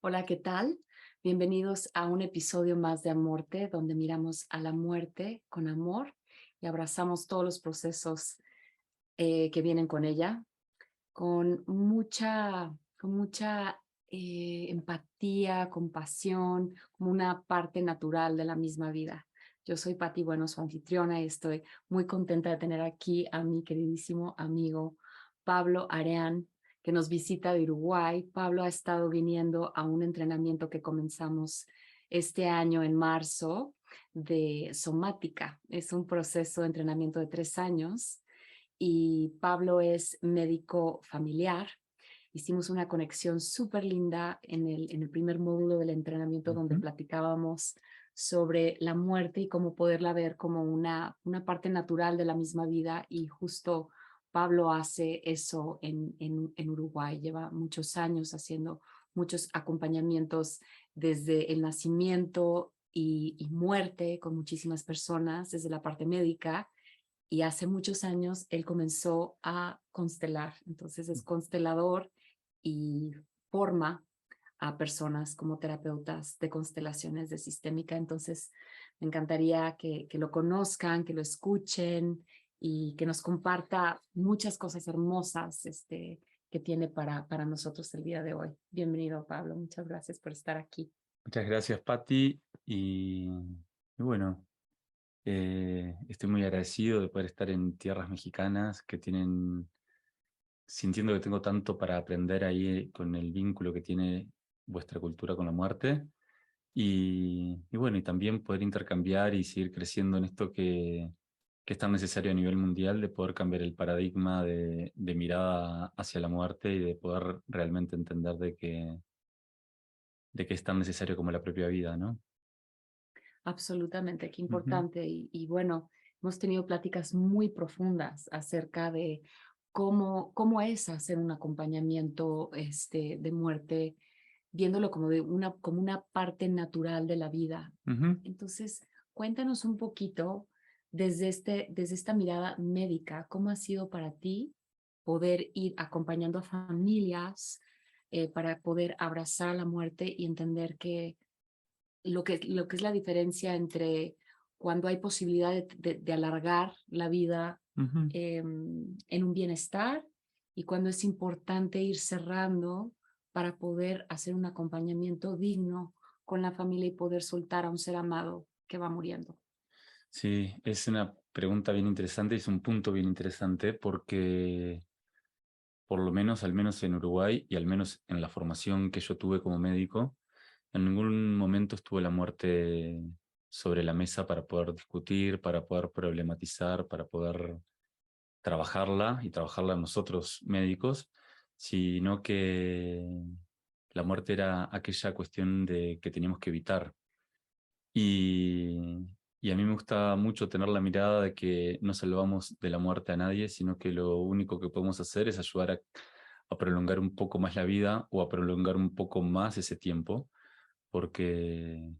Hola, ¿qué tal? Bienvenidos a un episodio más de Amorte, donde miramos a la muerte con amor y abrazamos todos los procesos que vienen con ella, con mucha empatía, compasión, como una parte natural de la misma vida. Yo soy Patti Bueno, su anfitriona, y estoy muy contenta de tener aquí a mi queridísimo amigo Pablo Areán, que nos visita de Uruguay. Pablo ha estado viniendo a un entrenamiento que comenzamos este año en marzo de somática. Es un proceso de entrenamiento de 3 años y Pablo es médico familiar. Hicimos una conexión súper linda en el primer módulo del entrenamiento donde Ujú. platicábamos sobre la muerte y cómo poderla ver como una parte natural de la misma vida, y justo Pablo hace eso en Uruguay. Lleva muchos años haciendo muchos acompañamientos desde el nacimiento y muerte con muchísimas personas, desde la parte médica, y hace muchos años él comenzó a constelar. Entonces es constelador y forma a personas como terapeutas de constelaciones de sistémica. Entonces me encantaría que lo conozcan, que lo escuchen y que nos comparta muchas cosas hermosas que tiene para nosotros el día de hoy. Bienvenido, Pablo. Muchas gracias por estar aquí. Muchas gracias, Patti. Y bueno, estoy muy agradecido de poder estar en tierras mexicanas que tienen, sintiendo que tengo tanto para aprender ahí con el vínculo que tiene vuestra cultura con la muerte. Y bueno, y también poder intercambiar y seguir creciendo en esto que es tan necesario a nivel mundial, de poder cambiar el paradigma de mirada hacia la muerte y de poder realmente entender de que es tan necesario como la propia vida, ¿no? Absolutamente, qué Ujú. importante. Y bueno, hemos tenido pláticas muy profundas acerca de cómo es hacer un acompañamiento de muerte, viéndolo como una parte natural de la vida. Ujú. Entonces, cuéntanos un poquito desde esta mirada médica, ¿cómo ha sido para ti poder ir acompañando a familias para poder abrazar la muerte y entender que lo que es la diferencia entre cuando hay posibilidad de alargar la vida Ujú. en un bienestar, y cuando es importante ir cerrando para poder hacer un acompañamiento digno con la familia y poder soltar a un ser amado que va muriendo? Sí, es una pregunta bien interesante, es un punto bien interesante porque por lo menos, al menos en Uruguay y al menos en la formación que yo tuve como médico, en ningún momento estuvo la muerte sobre la mesa para poder discutir, para poder problematizar, para poder trabajarla y trabajarla nosotros médicos, sino que la muerte era aquella cuestión de que teníamos que evitar. Y, y a mí me gusta mucho tener la mirada de que no salvamos de la muerte a nadie, sino que lo único que podemos hacer es ayudar a prolongar un poco más la vida o a prolongar un poco más ese tiempo, porque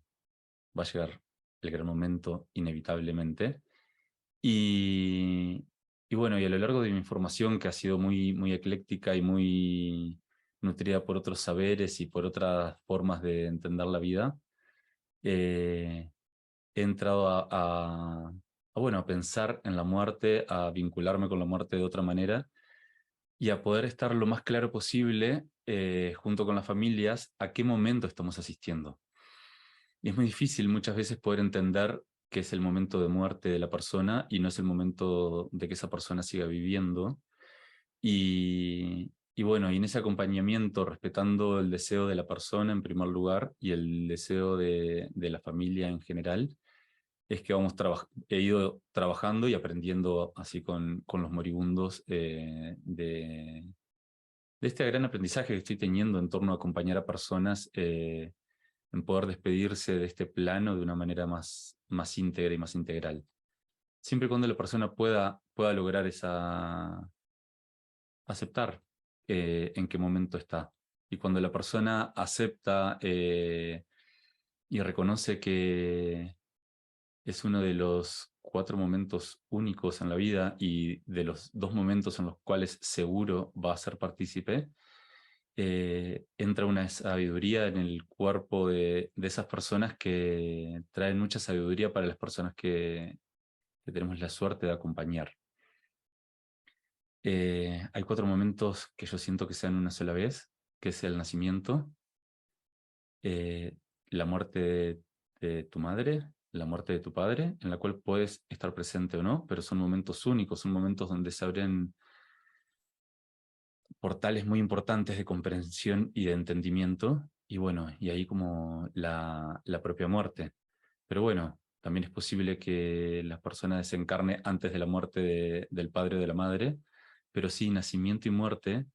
va a llegar el gran momento inevitablemente. Y, y bueno, y a lo largo de mi formación, que ha sido muy, muy ecléctica y muy nutrida por otros saberes y por otras formas de entender la vida, eh, he entrado bueno, a pensar en la muerte, a vincularme con la muerte de otra manera y a poder estar lo más claro posible, junto con las familias, a qué momento estamos asistiendo. Y es muy difícil muchas veces poder entender que es el momento de muerte de la persona y no es el momento de que esa persona siga viviendo. Y bueno, y en ese acompañamiento, respetando el deseo de la persona en primer lugar y el deseo de la familia en general, es que he ido trabajando y aprendiendo así con los moribundos, de este gran aprendizaje que estoy teniendo en torno a acompañar a personas, en poder despedirse de este plano de una manera más íntegra y más integral. Siempre y cuando la persona pueda lograr aceptar en qué momento está. Y cuando la persona acepta, y reconoce que es uno de los 4 momentos únicos en la vida y de los 2 momentos en los cuales seguro va a ser partícipe, entra una sabiduría en el cuerpo de esas personas que traen mucha sabiduría para las personas que tenemos la suerte de acompañar. Hay 4 momentos que yo siento que sean una sola vez, que es el nacimiento, eh, la muerte de tu madre, la muerte de tu padre, en la cual puedes estar presente o no, pero son momentos únicos, son momentos donde se abren portales muy importantes de comprensión y de entendimiento, y bueno, y ahí como la propia muerte. Pero bueno, también es posible que la persona desencarne antes de la muerte del padre o de la madre, pero sí, nacimiento y muerte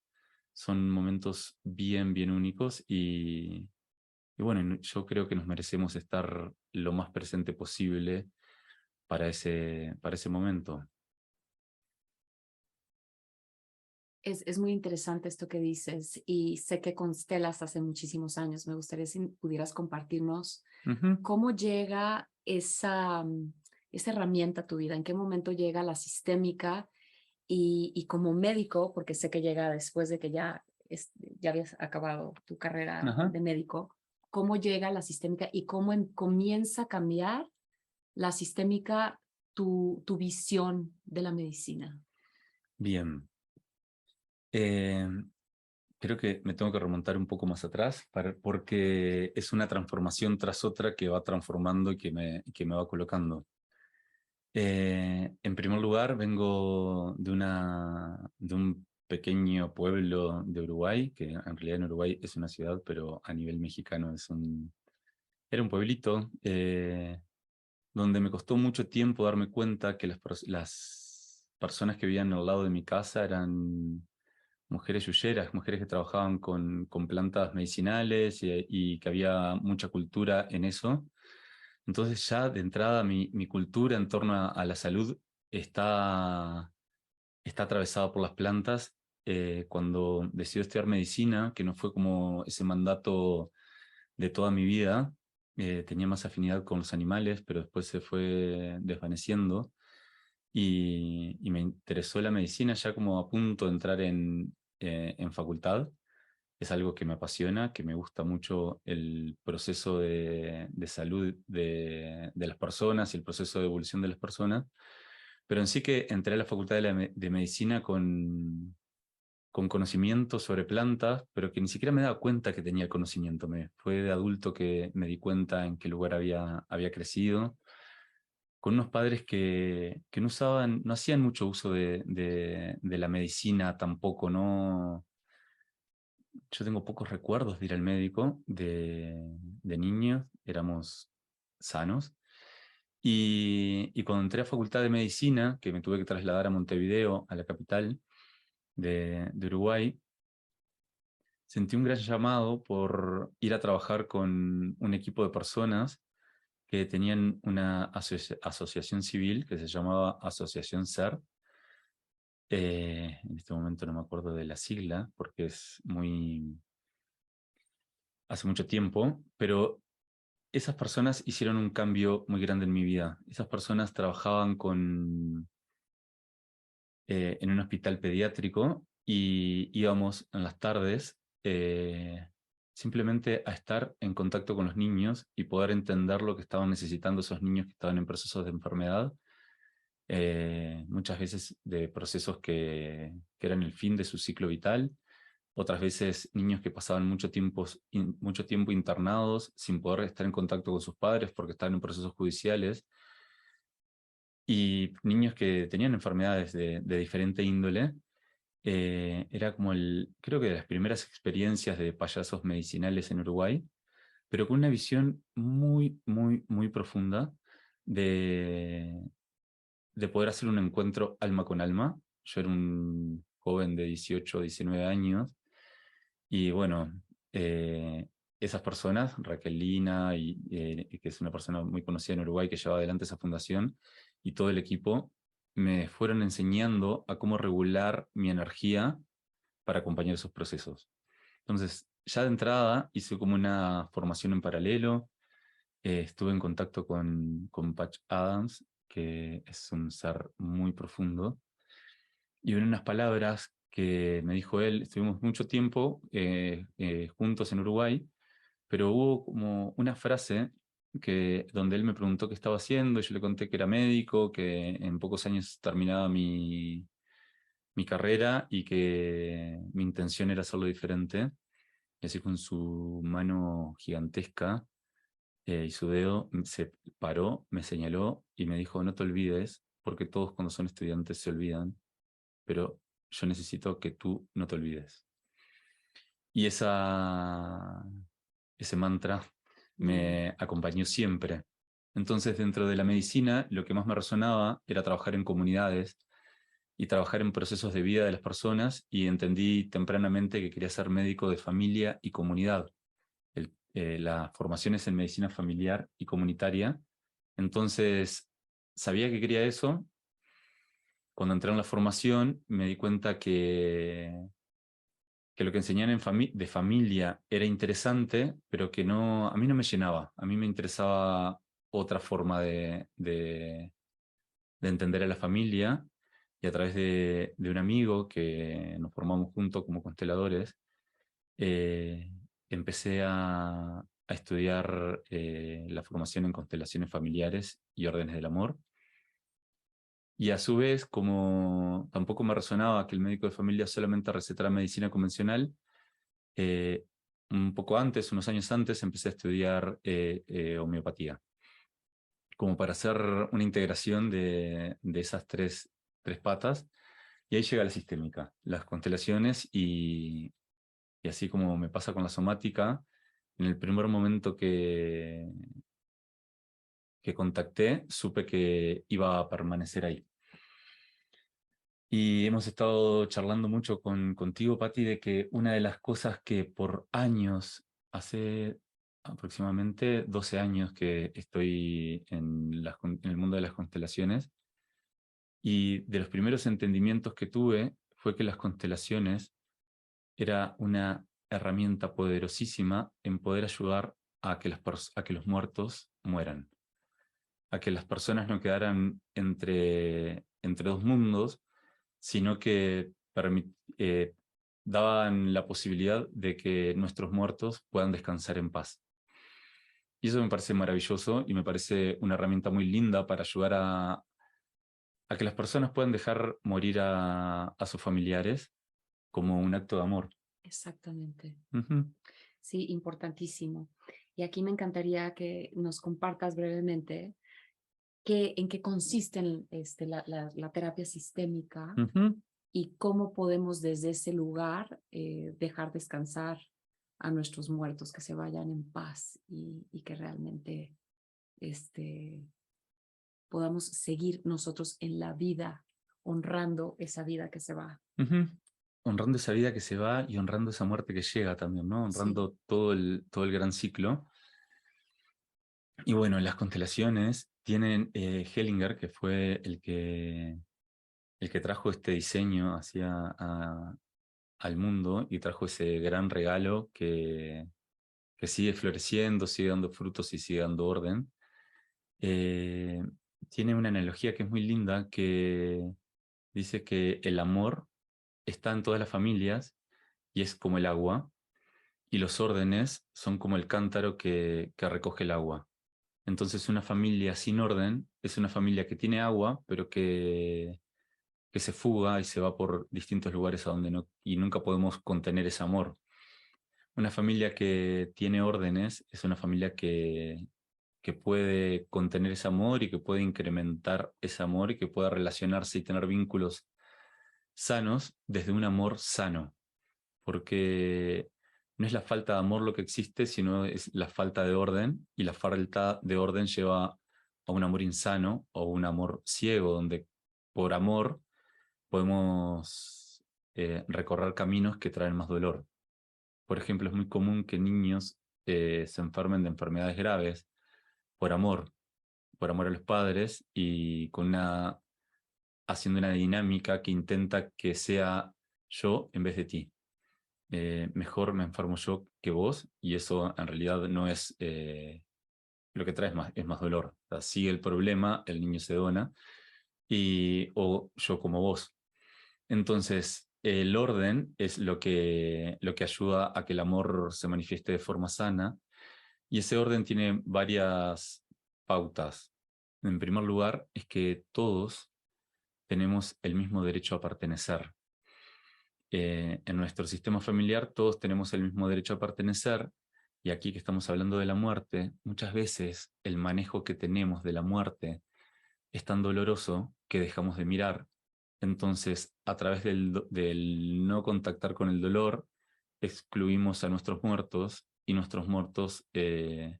son momentos bien, bien únicos y bueno, yo creo que nos merecemos estar lo más presente posible para ese momento. Es muy interesante esto que dices y sé que constelas hace muchísimos años. Me gustaría si pudieras compartirnos Ujú. cómo llega esa herramienta a tu vida, en qué momento llega la sistémica y como médico, porque sé que llega después de que ya habías acabado tu carrera Ajá. de médico, cómo llega la sistémica y cómo comienza a cambiar la sistémica tu visión de la medicina. Bien. Eh, Creo que me tengo que remontar un poco más atrás porque es una transformación tras otra que va transformando y que me va colocando. En primer lugar, vengo de un pequeño pueblo de Uruguay, que en realidad en Uruguay es una ciudad, pero a nivel mexicano era un pueblito donde me costó mucho tiempo darme cuenta que las personas que vivían al lado de mi casa eran mujeres yuyeras, mujeres que trabajaban con plantas medicinales y que había mucha cultura en eso. Entonces ya de entrada mi cultura en torno a la salud está, está atravesada por las plantas. Cuando decidí estudiar medicina, que no fue como ese mandato de toda mi vida, tenía más afinidad con los animales, pero después se fue desvaneciendo y me interesó la medicina ya como a punto de entrar en facultad. Es algo que me apasiona, que me gusta mucho el proceso de salud de las personas y el proceso de evolución de las personas. Pero en sí que entré a la facultad de medicina con conocimiento sobre plantas, pero que ni siquiera me daba cuenta que tenía el conocimiento. Fue de adulto que me di cuenta en qué lugar había crecido con unos padres que no usaban, no hacían mucho uso de la medicina tampoco, no. Yo tengo pocos recuerdos de ir al médico de niños, éramos sanos. Y cuando entré a Facultad de Medicina, que me tuve que trasladar a Montevideo, a la capital de Uruguay, sentí un gran llamado por ir a trabajar con un equipo de personas que tenían una asociación civil que se llamaba Asociación SER. En este momento no me acuerdo de la sigla porque hace mucho tiempo, pero esas personas hicieron un cambio muy grande en mi vida. Esas personas trabajaban en un hospital pediátrico y íbamos en las tardes simplemente a estar en contacto con los niños y poder entender lo que estaban necesitando esos niños que estaban en procesos de enfermedad, muchas veces de procesos que eran el fin de su ciclo vital, otras veces niños que pasaban mucho tiempo internados sin poder estar en contacto con sus padres porque estaban en procesos judiciales, y niños que tenían enfermedades de diferente índole. Era como creo que de las primeras experiencias de payasos medicinales en Uruguay, pero con una visión muy, muy, muy profunda de, de poder hacer un encuentro alma con alma. Yo era un joven de 18 o 19 años y bueno, eh, esas personas, Raquelina, que es una persona muy conocida en Uruguay que lleva adelante esa fundación, y todo el equipo, me fueron enseñando a cómo regular mi energía para acompañar esos procesos. Entonces, ya de entrada hice como una formación en paralelo, estuve en contacto con Patch Adams, que es un ser muy profundo, y en unas palabras que me dijo él. Estuvimos mucho tiempo juntos en Uruguay, pero hubo como una frase donde él me preguntó qué estaba haciendo, y yo le conté que era médico, que en pocos años terminaba mi carrera y que mi intención era hacerlo diferente. Y así con su mano gigantesca y su dedo se paró, me señaló y me dijo: no te olvides, porque todos cuando son estudiantes se olvidan, pero yo necesito que tú no te olvides. Y ese mantra me acompañó siempre. Entonces, dentro de la medicina, lo que más me resonaba era trabajar en comunidades y trabajar en procesos de vida de las personas, y entendí tempranamente que quería ser médico de familia y comunidad. La formación es en medicina familiar y comunitaria. Entonces, sabía que quería eso. Cuando entré en la formación, me di cuenta que lo que enseñaban de familia era interesante, pero que no, a mí no me llenaba. A mí me interesaba otra forma de entender a la familia, y a través de un amigo que nos formamos juntos como consteladores, eh, empecé a estudiar la formación en constelaciones familiares y órdenes del amor. Y a su vez, como tampoco me resonaba que el médico de familia solamente recetara medicina convencional, eh, un poco antes, unos años antes, empecé a estudiar homeopatía, como para hacer una integración de esas tres patas. Y ahí llega la sistémica, las constelaciones, y así como me pasa con la somática, en el primer momento que contacté, supe que iba a permanecer ahí. Y hemos estado charlando mucho contigo, Pati, de que una de las cosas que por años, hace aproximadamente 12 años que estoy en el mundo de las constelaciones, y de los primeros entendimientos que tuve fue que las constelaciones era una herramienta poderosísima en poder ayudar a que los muertos mueran, a que las personas no quedaran entre dos mundos, sino que eh, daban la posibilidad de que nuestros muertos puedan descansar en paz. Y eso me parece maravilloso, y me parece una herramienta muy linda para ayudar a que las personas puedan dejar morir a sus familiares como un acto de amor. Exactamente. Ujú. Sí, importantísimo. Y aquí me encantaría que nos compartas brevemente en qué consiste la terapia sistémica Ujú. y cómo podemos desde ese lugar dejar descansar a nuestros muertos, que se vayan en paz y que realmente este, podamos seguir nosotros en la vida, honrando esa vida que se va. Ujú. Honrando esa vida que se va y honrando esa muerte que llega también, ¿no? Sí, Honrando todo el gran ciclo. Y bueno, las constelaciones tienen Hellinger, que fue el que trajo este diseño al mundo, y trajo ese gran regalo que sigue floreciendo, sigue dando frutos y sigue dando orden. Eh, Tiene una analogía que es muy linda, que dice que el amor está en todas las familias y es como el agua, y los órdenes son como el cántaro que recoge el agua. Entonces, una familia sin orden es una familia que tiene agua, pero que se fuga y se va por distintos lugares a donde no, y nunca podemos contener ese amor. Una familia que tiene órdenes es una familia que puede contener ese amor y que puede incrementar ese amor y que pueda relacionarse y tener vínculos sanos desde un amor sano, porque no es la falta de amor lo que existe, sino es la falta de orden, y la falta de orden lleva a un amor insano o un amor ciego, donde por amor podemos recorrer caminos que traen más dolor. Por ejemplo, es muy común que niños se enfermen de enfermedades graves por amor a los padres, y haciendo una dinámica que intenta que sea yo en vez de ti. Mejor me enfermo yo que vos, y eso en realidad no es lo que trae, es más dolor. O sea, sigue el problema, el niño se dona, o yo como vos. Entonces, el orden es lo que ayuda a que el amor se manifieste de forma sana, y ese orden tiene varias pautas. En primer lugar, es que todos tenemos el mismo derecho a pertenecer. En nuestro sistema familiar todos tenemos el mismo derecho a pertenecer, y aquí que estamos hablando de la muerte, muchas veces el manejo que tenemos de la muerte es tan doloroso que dejamos de mirar. Entonces, a través del no contactar con el dolor, excluimos a nuestros muertos, y nuestros muertos de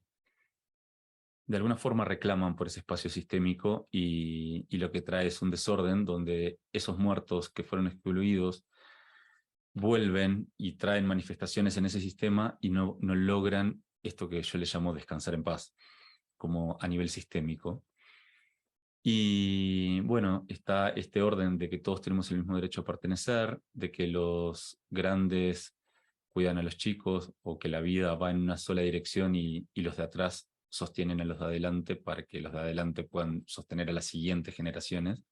alguna forma reclaman por ese espacio sistémico, y lo que trae es un desorden donde esos muertos que fueron excluidos vuelven y traen manifestaciones en ese sistema y no logran esto que yo le llamo descansar en paz, como a nivel sistémico. Y bueno, está este orden de que todos tenemos el mismo derecho a pertenecer, de que los grandes cuidan a los chicos, o que la vida va en una sola dirección, y los de atrás sostienen a los de adelante para que los de adelante puedan sostener a las siguientes generaciones.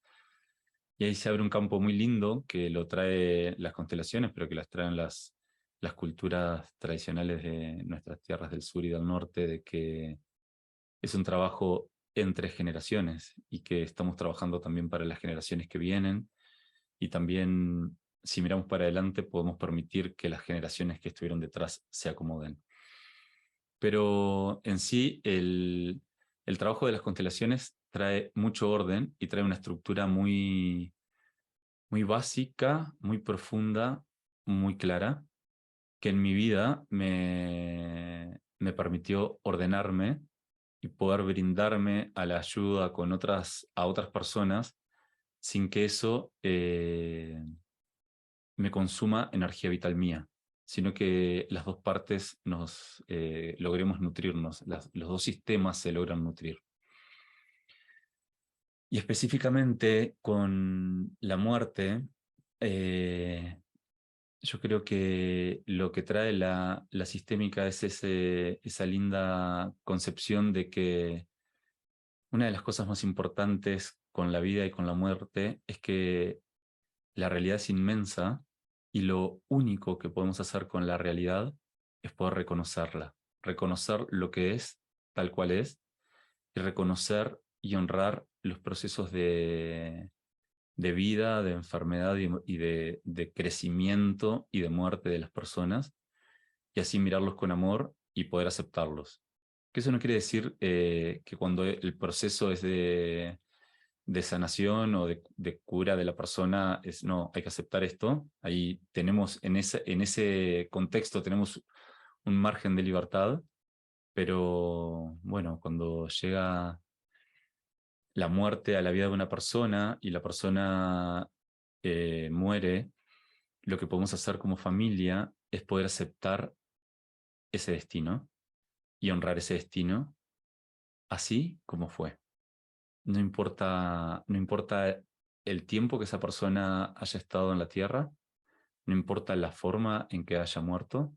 Y ahí se abre un campo muy lindo que lo trae las constelaciones, pero que las traen las culturas tradicionales de nuestras tierras del sur y del norte, de que es un trabajo entre generaciones, y que estamos trabajando también para las generaciones que vienen, y también si miramos para adelante podemos permitir que las generaciones que estuvieron detrás se acomoden. Pero en sí el trabajo de las constelaciones trae mucho orden y trae una estructura muy básica, muy profunda, muy clara, que en mi vida me permitió ordenarme y poder brindarme a la ayuda a otras personas sin que eso me consuma energía vital mía, sino que las dos partes logremos nutrirnos, los dos sistemas se logran nutrir. Y específicamente con la muerte, eh, yo creo que lo que trae la sistémica es esa linda concepción de que una de las cosas más importantes con la vida y con la muerte es que la realidad es inmensa, y lo único que podemos hacer con la realidad es poder reconocerla, reconocer lo que es tal cual es, y reconocer y honrar los procesos de vida, de enfermedad y de crecimiento y de muerte de las personas, y así mirarlos con amor y poder aceptarlos. Que eso no quiere decir que cuando el proceso es de sanación o de cura de la persona, no, hay que aceptar esto. Ahí tenemos, en ese contexto tenemos un margen de libertad, pero bueno, cuando llega la muerte a la vida de una persona y la persona muere, lo que podemos hacer como familia es poder aceptar ese destino y honrar ese destino así como fue. No importa el tiempo que esa persona haya estado en la tierra, no importa la forma en que haya muerto,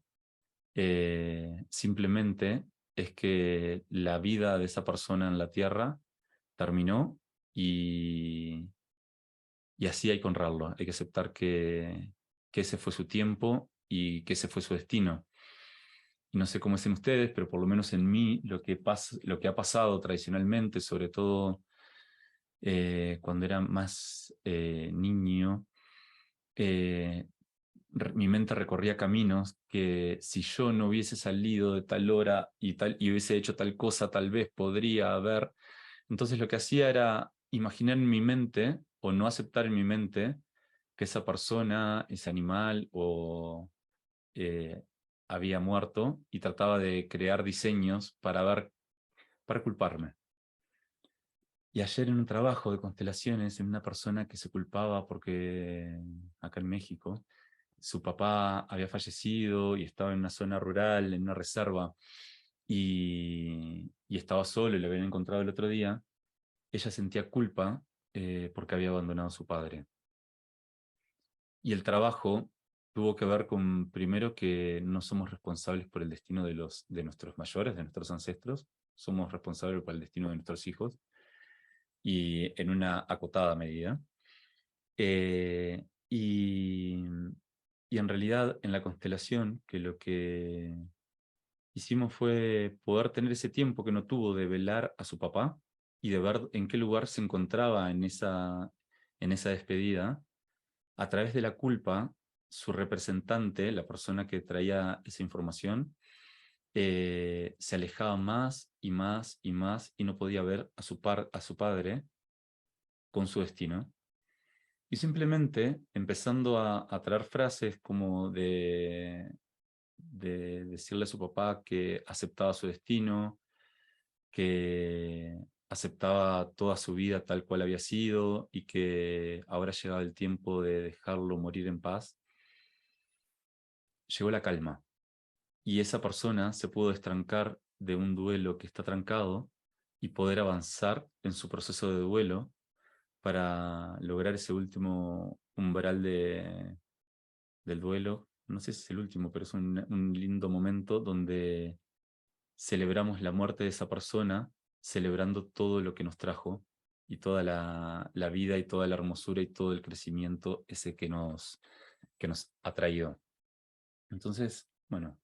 simplemente es que la vida de esa persona en la tierra terminó, y, y así hay que honrarlo, hay que aceptar que ese fue su tiempo y que ese fue su destino. Y no sé cómo es en ustedes, pero por lo menos en mí lo que ha pasado tradicionalmente, sobre todo cuando era más niño, eh, mi mente recorría caminos que si yo no hubiese salido de tal hora y hubiese hecho tal cosa, tal vez podría haber. Entonces lo que hacía era imaginar en mi mente, o no aceptar en mi mente, que esa persona, ese animal eh, había muerto, y trataba de crear diseños para culparme. Y ayer en un trabajo de constelaciones, en una persona que se culpaba porque acá en México su papá había fallecido y estaba en una zona rural, en una reserva, y estaba solo y lo habían encontrado el otro día. Ella sentía culpa porque había abandonado a su padre. Y el trabajo tuvo que ver con, primero, que no somos responsables por el destino de nuestros mayores, de nuestros ancestros, somos responsables por el destino de nuestros hijos, y en una acotada medida. Y, y en realidad en la constelación, que lo que hicimos fue poder tener ese tiempo que no tuvo de velar a su papá y de ver en qué lugar se encontraba en esa despedida. A través de la culpa, su representante, la persona que traía esa información, se alejaba más y más y más y no podía ver a su padre con su destino. Y simplemente empezando a traer frases como de decirle a su papá que aceptaba su destino, que aceptaba toda su vida tal cual había sido y que ahora llegaba el tiempo de dejarlo morir en paz, llegó la calma. Y esa persona se pudo destrancar de un duelo que está trancado y poder avanzar en su proceso de duelo para lograr ese último umbral del duelo. No sé si es el último, pero es un lindo momento donde celebramos la muerte de esa persona, celebrando todo lo que nos trajo y toda la vida y toda la hermosura y todo el crecimiento ese que nos ha traído. Entonces, bueno,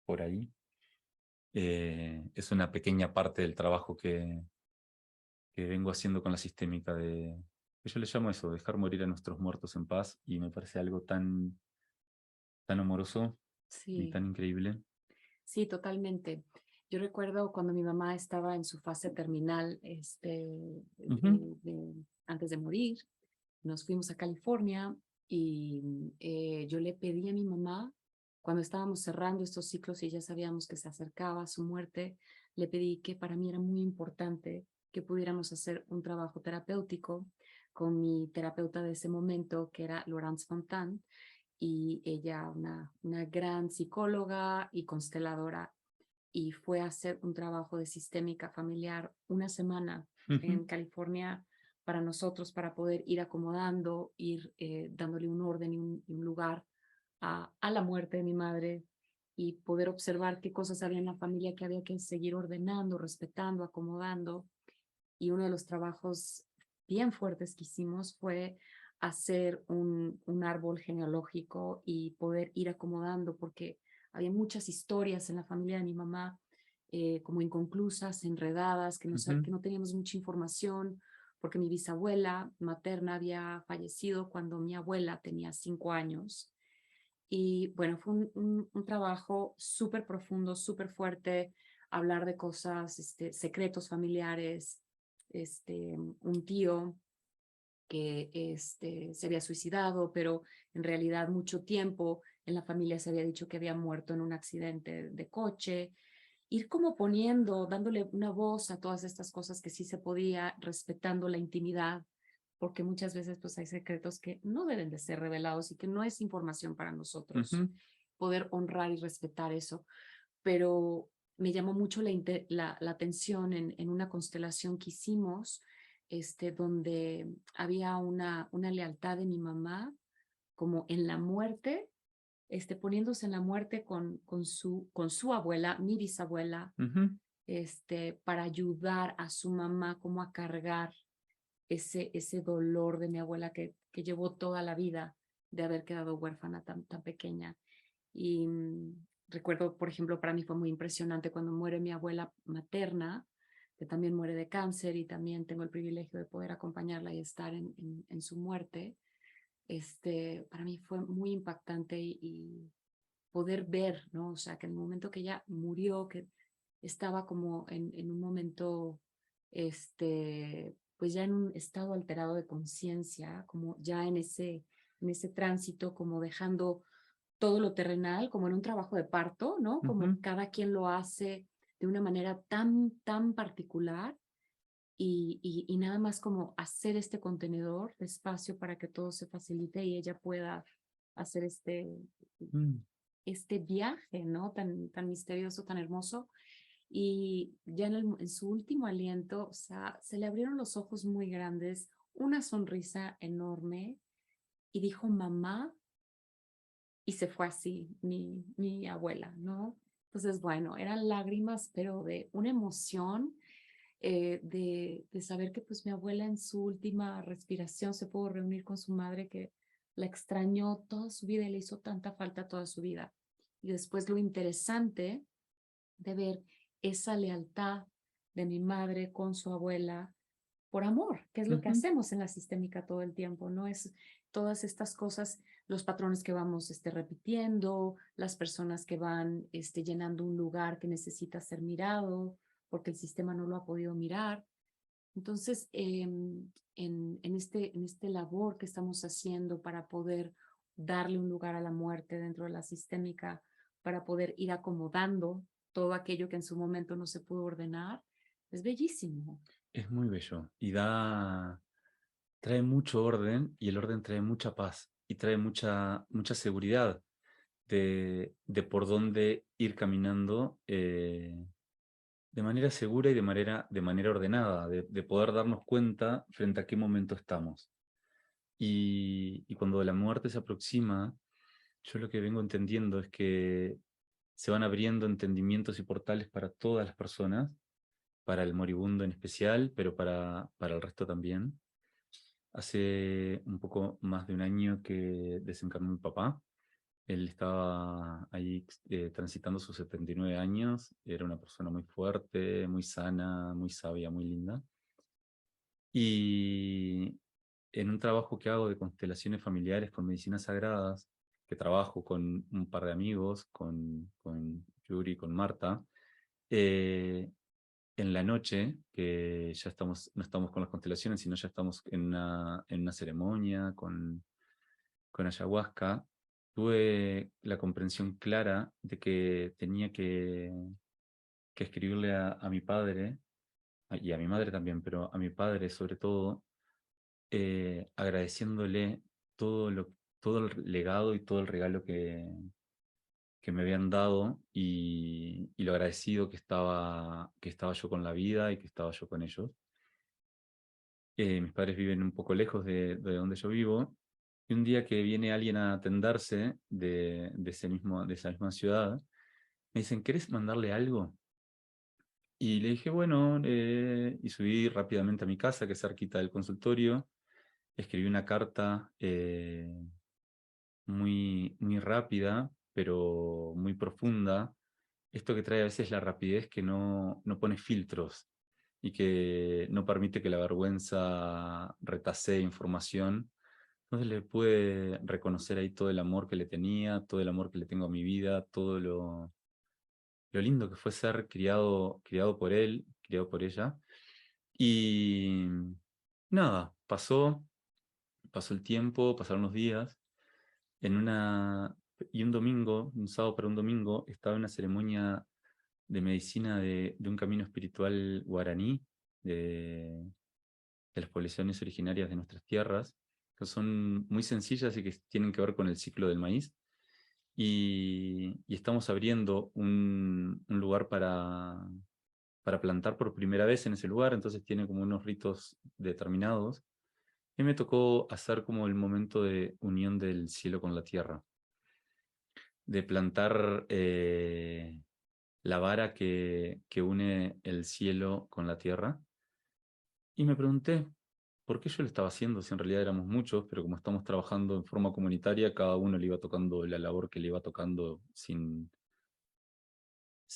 por ahí es una pequeña parte del trabajo que vengo haciendo con la sistémica que yo le llamo eso, dejar morir a nuestros muertos en paz, y me parece algo tan amoroso y Sí, tan increíble. sí, totalmente. Yo recuerdo cuando mi mamá estaba en su fase terminal, Ujú, antes de morir, nos fuimos a California y yo le pedí a mi mamá, cuando estábamos cerrando estos ciclos y ya sabíamos que se acercaba su muerte, le pedí que para mí era muy importante que pudiéramos hacer un trabajo terapéutico con mi terapeuta de ese momento, que era Laurence Fontaine, y ella una gran psicóloga y consteladora, y fue a hacer un trabajo de sistémica familiar una semana ujú. en California para nosotros, para poder ir acomodando, ir dándole un orden y un lugar a la muerte de mi madre y poder observar qué cosas había en la familia que había que seguir ordenando, respetando, acomodando. Y uno de los trabajos bien fuertes que hicimos fue hacer un árbol genealógico y poder ir acomodando, porque había muchas historias en la familia de mi mamá, como inconclusas, enredadas, Ujú. que no teníamos mucha información, porque mi bisabuela materna había fallecido cuando mi abuela tenía 5 años. Y bueno, fue un trabajo súper profundo, súper fuerte, hablar de cosas, secretos familiares, un tío que se había suicidado, pero en realidad mucho tiempo en la familia se había dicho que había muerto en un accidente de coche. Ir como poniendo, dándole una voz a todas estas cosas que sí se podía, respetando la intimidad, porque muchas veces pues hay secretos que no deben de ser revelados y que no es información para nosotros. Ujú. Poder honrar y respetar eso. Pero me llamó mucho la atención en una constelación que hicimos, donde había una lealtad de mi mamá, como en la muerte, poniéndose en la muerte con su abuela, mi bisabuela, Ujú. para ayudar a su mamá como a cargar ese dolor de mi abuela que llevó toda la vida de haber quedado huérfana tan pequeña. Y recuerdo, por ejemplo, para mí fue muy impresionante cuando muere mi abuela materna, que también muere de cáncer, y también tengo el privilegio de poder acompañarla y estar en su muerte. Para mí fue muy impactante y poder ver, ¿no? O sea, que en el momento que ella murió, que estaba como en un momento, pues ya en un estado alterado de conciencia, como ya en ese tránsito, como dejando todo lo terrenal, como en un trabajo de parto, ¿no? Como Ujú. cada quien lo hace de una manera tan particular, y nada más como hacer este contenedor de espacio para que todo se facilite y ella pueda hacer Mm. este viaje, ¿no? Tan misterioso, tan hermoso. Y ya en su último aliento, o sea, se le abrieron los ojos muy grandes, una sonrisa enorme, y dijo mamá, y se fue así mi abuela, ¿no? Entonces, bueno, eran lágrimas, pero de una emoción, de saber que pues mi abuela en su última respiración se pudo reunir con su madre, que la extrañó toda su vida y le hizo tanta falta toda su vida. Y después lo interesante de ver esa lealtad de mi madre con su abuela por amor, que es lo que Ujú. hacemos en la sistémica todo el tiempo, ¿no? Es todas estas cosas, los patrones que vamos repitiendo, las personas que van llenando un lugar que necesita ser mirado porque el sistema no lo ha podido mirar. Entonces, en este labor que estamos haciendo para poder darle un lugar a la muerte dentro de la sistémica, para poder ir acomodando todo aquello que en su momento no se pudo ordenar, es bellísimo. Es muy bello y trae mucho orden y el orden trae mucha paz y trae mucha seguridad de por dónde ir caminando de manera segura y de manera ordenada, de poder darnos cuenta frente a qué momento estamos. Y cuando la muerte se aproxima, yo lo que vengo entendiendo es que se van abriendo entendimientos y portales para todas las personas, para el moribundo en especial, pero para el resto también. Hace un poco más de un año que desencarnó mi papá. Él estaba ahí transitando sus 79 años. Era una persona muy fuerte, muy sana, muy sabia, muy linda. Y en un trabajo que hago de constelaciones familiares con medicinas sagradas, que trabajo con un par de amigos, con Yuri, con Marta, eh, en la noche, que ya estamos, no estamos con las constelaciones, sino ya estamos en una ceremonia con ayahuasca, tuve la comprensión clara de que tenía que escribirle a mi padre, y a mi madre también, pero a mi padre sobre todo, agradeciéndole todo, todo el legado y todo el regalo que me habían dado y lo agradecido que estaba yo con la vida y que estaba yo con ellos. Mis padres viven un poco lejos de donde yo vivo, y un día que viene alguien a atenderse de esa misma ciudad, me dicen, ¿querés mandarle algo? Y le dije, bueno, y subí rápidamente a mi casa, que es cerquita del consultorio, escribí una carta muy rápida, pero muy profunda. Esto que trae a veces la rapidez que no pone filtros y que no permite que la vergüenza retasee información. Entonces le pude reconocer ahí todo el amor que le tenía, todo el amor que le tengo a mi vida, todo lo lindo que fue ser criado por él, criado por ella. Y nada, pasó el tiempo, pasaron los días. En una, y un domingo, un sábado para un domingo, estaba en una ceremonia de medicina de un camino espiritual guaraní, de, de las poblaciones originarias de nuestras tierras, que son muy sencillas y que tienen que ver con el ciclo del maíz. Y estamos abriendo un lugar para plantar por primera vez en ese lugar, entonces tiene como unos ritos determinados. Y me tocó hacer como el momento de unión del cielo con la tierra, de plantar la vara que une el cielo con la tierra. Y me pregunté, ¿por qué yo lo estaba haciendo si en realidad éramos muchos, pero como estamos trabajando en forma comunitaria, cada uno le iba tocando la labor que le iba tocando sin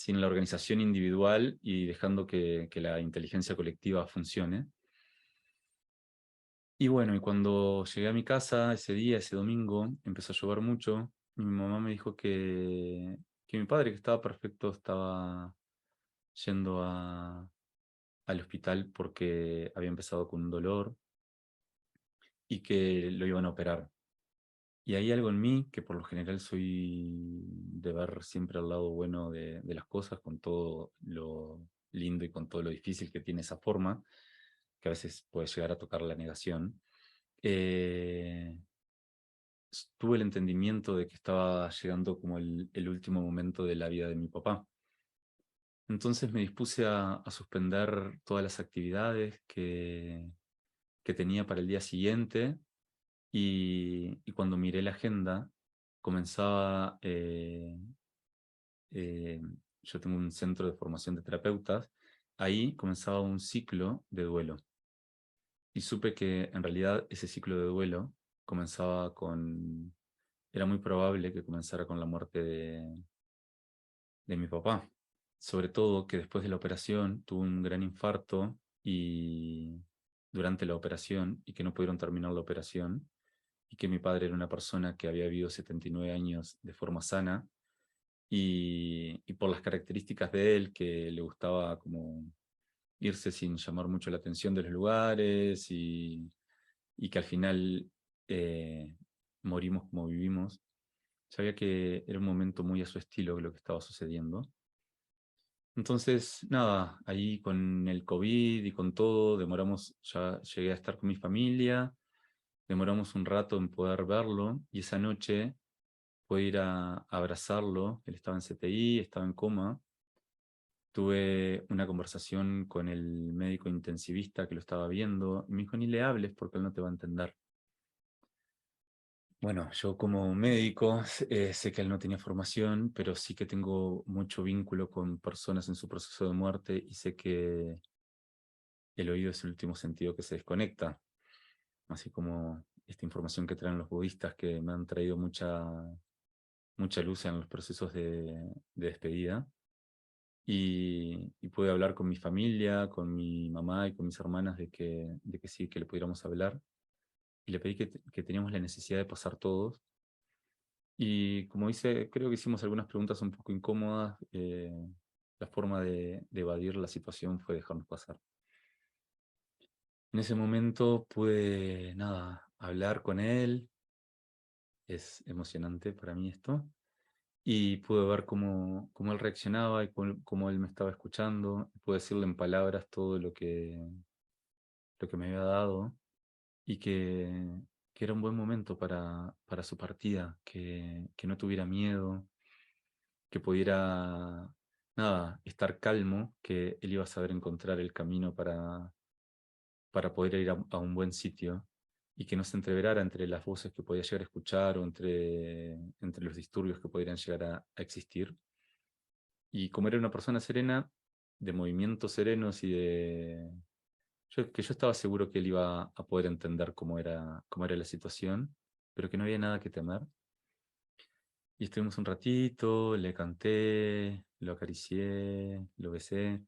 la organización individual y dejando que la inteligencia colectiva funcione? Y bueno, y cuando llegué a mi casa ese día, ese domingo, empezó a llover mucho, y mi mamá me dijo que mi padre, que estaba perfecto, estaba yendo al hospital porque había empezado con un dolor y que lo iban a operar. Y hay algo en mí, que por lo general soy de ver siempre el lado bueno de las cosas, con todo lo lindo y con todo lo difícil que tiene esa forma, que a veces puede llegar a tocar la negación. Eh, Tuve el entendimiento de que estaba llegando como el último momento de la vida de mi papá. Entonces me dispuse a suspender todas las actividades que tenía para el día siguiente, y cuando miré la agenda comenzaba, eh, yo tengo un centro de formación de terapeutas, ahí comenzaba un ciclo de duelo. Y supe que en realidad ese ciclo de duelo era muy probable que comenzara con la muerte de mi papá. Sobre todo que después de la operación tuvo un gran infarto y durante la operación y que no pudieron terminar la operación y que mi padre era una persona que había vivido 79 años de forma sana y por las características de él que le gustaba como irse sin llamar mucho la atención de los lugares y que al final eh, morimos como vivimos. Sabía que era un momento muy a su estilo lo que estaba sucediendo. Entonces, nada, ahí con el COVID y con todo, ya llegué a estar con mi familia, demoramos un rato en poder verlo y esa noche pude ir a abrazarlo, él estaba en CTI, estaba en coma. Tuve una conversación con el médico intensivista que lo estaba viendo y me dijo, ni le hables porque él no te va a entender. Bueno, yo como médico sé que él no tenía formación, pero sí que tengo mucho vínculo con personas en su proceso de muerte y sé que el oído es el último sentido que se desconecta, así como esta información que traen los budistas que me han traído mucha luz en los procesos de despedida. Y pude hablar con mi familia, con mi mamá y con mis hermanas de que sí, que le pudiéramos hablar. Y le pedí que teníamos la necesidad de pasar todos. Y como dice, creo que hicimos algunas preguntas un poco incómodas. La forma de evadir la situación fue dejarnos pasar. En ese momento pude, nada, hablar con él. Es emocionante para mí esto. Y pude ver cómo él reaccionaba y cómo él me estaba escuchando. Pude decirle en palabras todo lo que me había dado y que era un buen momento para su partida, que no tuviera miedo, que pudiera, nada, estar calmo, que él iba a saber encontrar el camino para poder ir a un buen sitio y que no se entreverara entre las voces que podía llegar a escuchar o entre los disturbios que podrían llegar a existir. Y como era una persona serena, de movimientos serenos que yo estaba seguro que él iba a poder entender cómo era la situación, pero que no había nada que temer. Y estuvimos un ratito, le canté, lo acaricié, lo besé.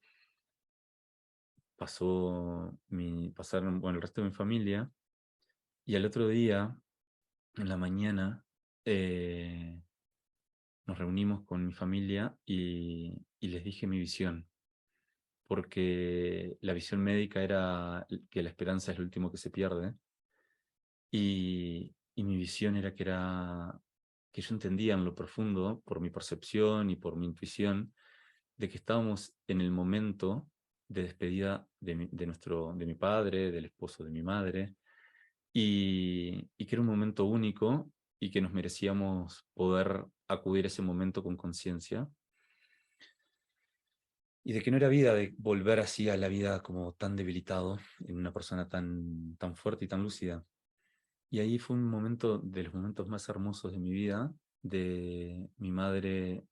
Pasaron, bueno, el resto de mi familia. Y al otro día, en la mañana, eh, nos reunimos con mi familia y les dije mi visión. Porque la visión médica era que la esperanza es lo último que se pierde. Y mi visión era que yo entendía en lo profundo, por mi percepción y por mi intuición, de que estábamos en el momento de despedida de mi padre, del esposo de mi madre, y que era un momento único y que nos merecíamos poder acudir a ese momento con conciencia, y de que no era vida de volver así a la vida como tan debilitado en una persona tan fuerte y tan lúcida. Y ahí fue un momento de los momentos más hermosos de mi vida. Mi madre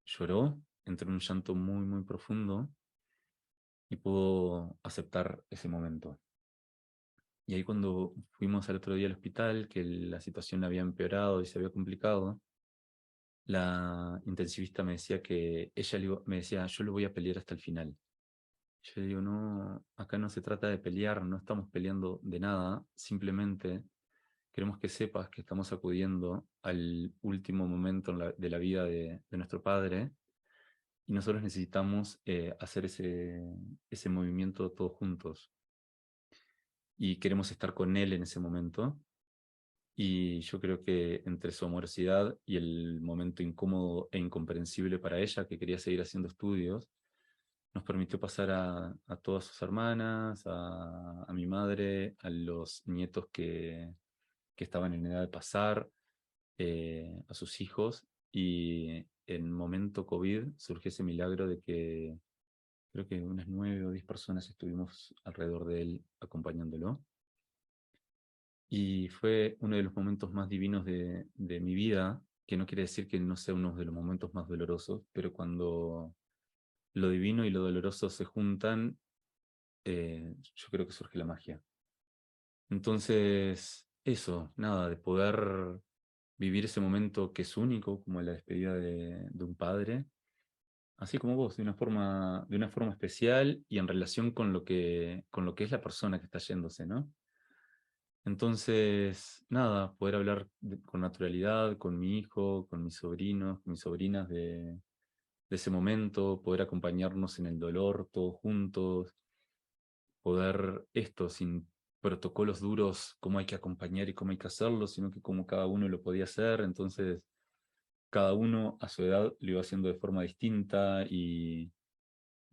lloró, entró en un llanto muy, muy profundo y pudo aceptar ese momento. Y ahí cuando fuimos al otro día al hospital, que la situación había empeorado y se había complicado, la intensivista me decía que me decía, yo lo voy a pelear hasta el final. Yo le digo, no, acá no se trata de pelear, no estamos peleando de nada, simplemente queremos que sepas que estamos acudiendo al último momento de la vida de nuestro padre y nosotros necesitamos hacer ese movimiento todos juntos y queremos estar con él en ese momento. Y yo creo que entre su amorosidad y el momento incómodo e incomprensible para ella, que quería seguir haciendo estudios, nos permitió pasar a todas sus hermanas, a mi madre, a los nietos que estaban en edad de pasar, a sus hijos, y en momento COVID surgió ese milagro de que creo que unas 9 o 10 personas estuvimos alrededor de él acompañándolo. Y fue uno de los momentos más divinos de mi vida, que no quiere decir que no sea uno de los momentos más dolorosos, pero cuando lo divino y lo doloroso se juntan, yo creo que surge la magia. Entonces, eso, nada, de poder vivir ese momento que es único, como la despedida de un padre, así como vos, de una forma especial y en relación con lo que es la persona que está yéndose, ¿no? Entonces, nada, poder hablar con naturalidad, con mi hijo, con mis sobrinos, con mis sobrinas de ese momento, poder acompañarnos en el dolor todos juntos, poder esto sin protocolos duros, cómo hay que acompañar y cómo hay que hacerlo, sino que como cada uno lo podía hacer, entonces cada uno a su edad lo iba haciendo de forma distinta y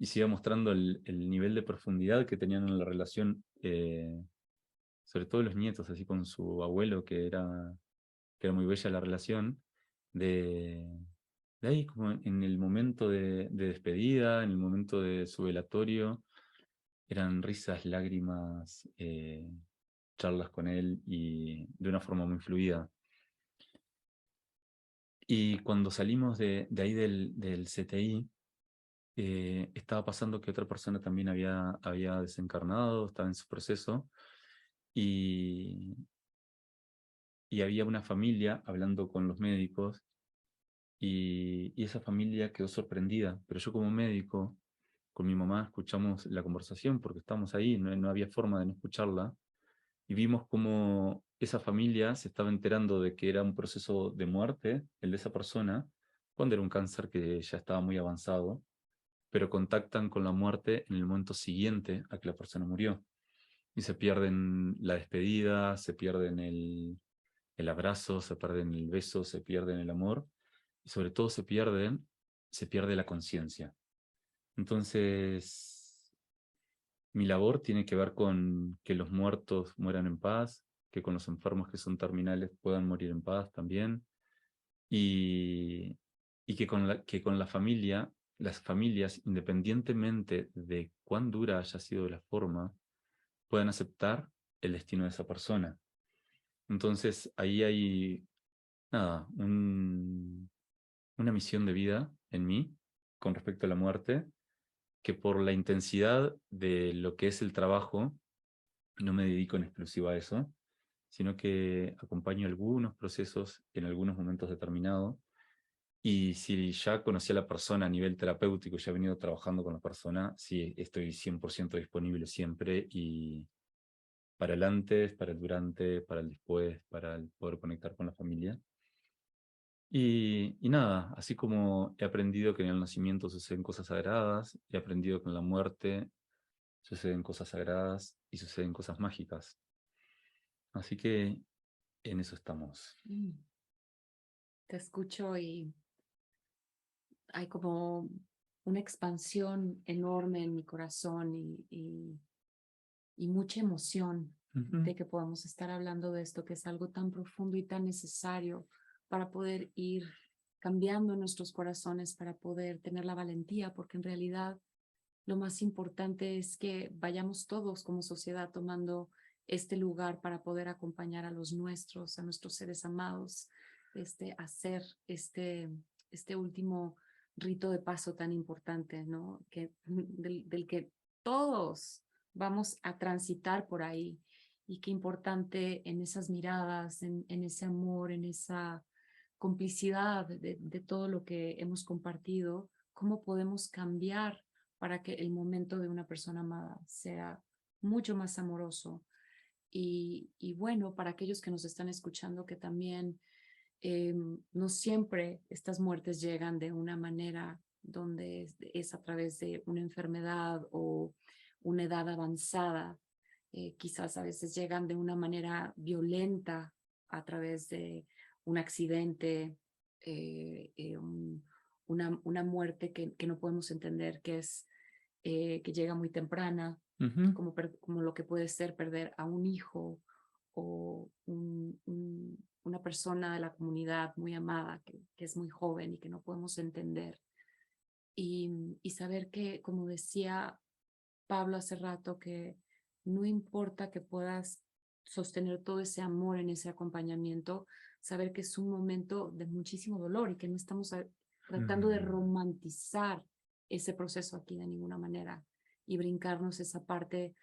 se iba mostrando el nivel de profundidad que tenían en la relación, sobre todo los nietos, así con su abuelo, que era muy bella la relación, de, de ahí como en el momento de despedida, en el momento de su velatorio, eran risas, lágrimas, charlas con él y de una forma muy fluida. Y cuando salimos de ahí del CTI, estaba pasando que otra persona también había desencarnado, estaba en su proceso, y, y había una familia hablando con los médicos, y esa familia quedó sorprendida, pero yo como médico, con mi mamá escuchamos la conversación porque estábamos ahí, no había forma de no escucharla, y vimos cómo esa familia se estaba enterando de que era un proceso de muerte, el de esa persona, cuando era un cáncer que ya estaba muy avanzado, pero contactan con la muerte en el momento siguiente a que la persona murió. Y se pierden la despedida, se pierden el abrazo, se pierden el beso, se pierden el amor, y sobre todo se pierde la conciencia. Entonces, mi labor tiene que ver con que los muertos mueran en paz, que con los enfermos que son terminales puedan morir en paz también, y, y que con la familia, las familias, independientemente de cuán dura haya sido la forma, puedan aceptar el destino de esa persona. Entonces, ahí hay, nada, una misión de vida en mí con respecto a la muerte, que por la intensidad de lo que es el trabajo, no me dedico en exclusiva a eso, sino que acompaño algunos procesos en algunos momentos determinados. Y si ya conocí a la persona a nivel terapéutico, ya he venido trabajando con la persona, sí, estoy 100% disponible siempre y para el antes, para el durante, para el después, para el poder conectar con la familia. Y nada, así como he aprendido que en el nacimiento suceden cosas sagradas, he aprendido que en la muerte suceden cosas sagradas y suceden cosas mágicas. Así que en eso estamos. Mm. Te escucho y hay como una expansión enorme en mi corazón y mucha emoción Ujú. de que podamos estar hablando de esto, que es algo tan profundo y tan necesario para poder ir cambiando nuestros corazones, para poder tener la valentía, porque en realidad lo más importante es que vayamos todos como sociedad tomando este lugar para poder acompañar a los nuestros, a nuestros seres amados, hacer este último rito de paso tan importante, ¿no? Del que todos vamos a transitar por ahí. Y qué importante en esas miradas, en ese amor, en esa complicidad de todo lo que hemos compartido, cómo podemos cambiar para que el momento de una persona amada sea mucho más amoroso. Y bueno, para aquellos que nos están escuchando, que también no siempre estas muertes llegan de una manera donde es a través de una enfermedad o una edad avanzada. Quizás a veces llegan de una manera violenta a través de un accidente, una muerte que no podemos entender, que llega muy temprana, Ujú. como lo que puede ser perder a un hijo o una persona de la comunidad muy amada que es muy joven y que no podemos entender. Y saber que, como decía Pablo hace rato, que no importa que puedas sostener todo ese amor en ese acompañamiento, saber que es un momento de muchísimo dolor y que no estamos tratando de Mm. romantizar ese proceso aquí de ninguna manera y brincarnos esa parte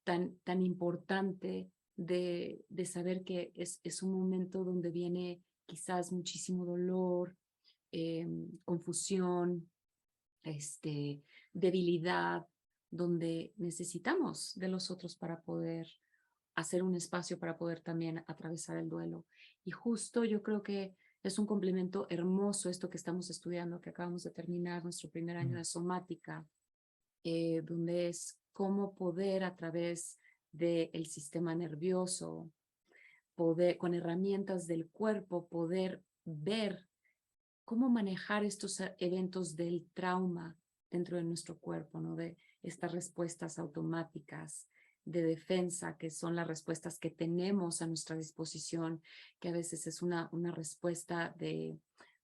tan importante de saber que es un momento donde viene quizás muchísimo dolor, confusión, debilidad, donde necesitamos de los otros para poder hacer un espacio para poder también atravesar el duelo. Y justo yo creo que es un complemento hermoso esto que estamos estudiando, que acabamos de terminar nuestro primer año Mm. de somática, donde es cómo poder a través del sistema nervioso, poder, con herramientas del cuerpo, poder ver cómo manejar estos eventos del trauma dentro de nuestro cuerpo, ¿no? De estas respuestas automáticas de defensa, que son las respuestas que tenemos a nuestra disposición, que a veces es una respuesta de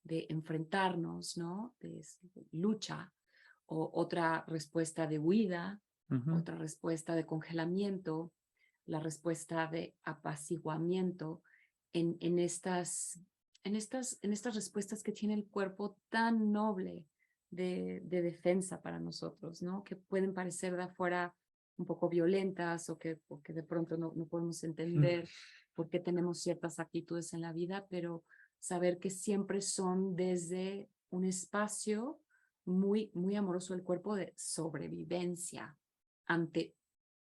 enfrentarnos, ¿no? De lucha, o otra respuesta de huida, Ujú. otra respuesta de congelamiento, la respuesta de apaciguamiento en estas respuestas que tiene el cuerpo tan noble de defensa para nosotros, ¿no? Que pueden parecer de afuera un poco violentas o que de pronto no podemos entender por qué tenemos ciertas actitudes en la vida, pero saber que siempre son desde un espacio muy, muy amoroso del cuerpo de sobrevivencia ante,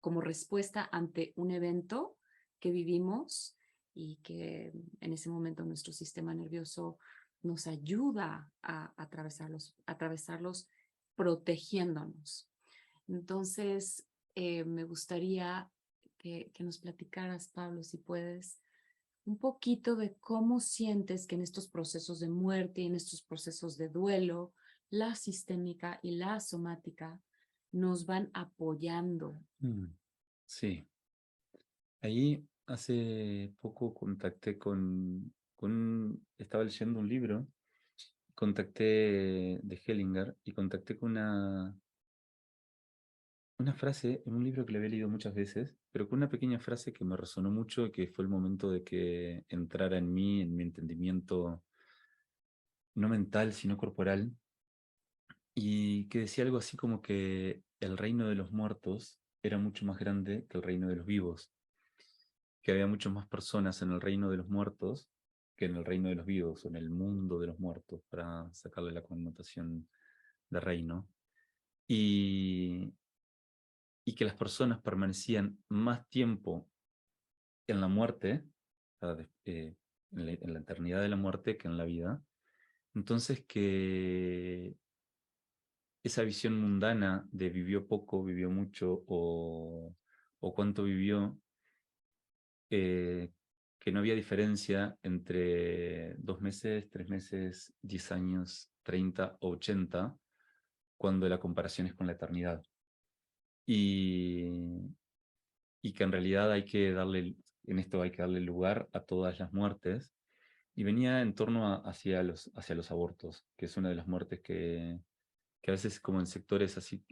como respuesta ante un evento que vivimos y que en ese momento nuestro sistema nervioso nos ayuda a atravesarlos protegiéndonos. Entonces, me gustaría que nos platicaras, Pablo, si puedes, un poquito de cómo sientes que en estos procesos de muerte y en estos procesos de duelo, la sistémica y la somática nos van apoyando. Mm. Sí, ahí hace poco contacté estaba leyendo un libro, contacté de Hellinger y contacté con una frase en un libro que le había leído muchas veces, pero con una pequeña frase que me resonó mucho y que fue el momento de que entrara en mi entendimiento, no mental, sino corporal, y que decía algo así como que el reino de los muertos era mucho más grande que el reino de los vivos, que había muchas más personas en el reino de los muertos que en el reino de los vivos, o en el mundo de los muertos, para sacarle la connotación de reino, y, y que las personas permanecían más tiempo en la muerte, o sea, en la eternidad de la muerte que en la vida. Entonces que esa visión mundana de vivió poco, vivió mucho, o cuánto vivió, eh, que no había diferencia entre 2 meses, 3 meses, 10 años, 30 o 80, cuando la comparación es con la eternidad. Y, y que en realidad en esto hay que darle lugar a todas las muertes. Y venía en torno hacia los abortos, que es una de las muertes que a veces como en sectores así,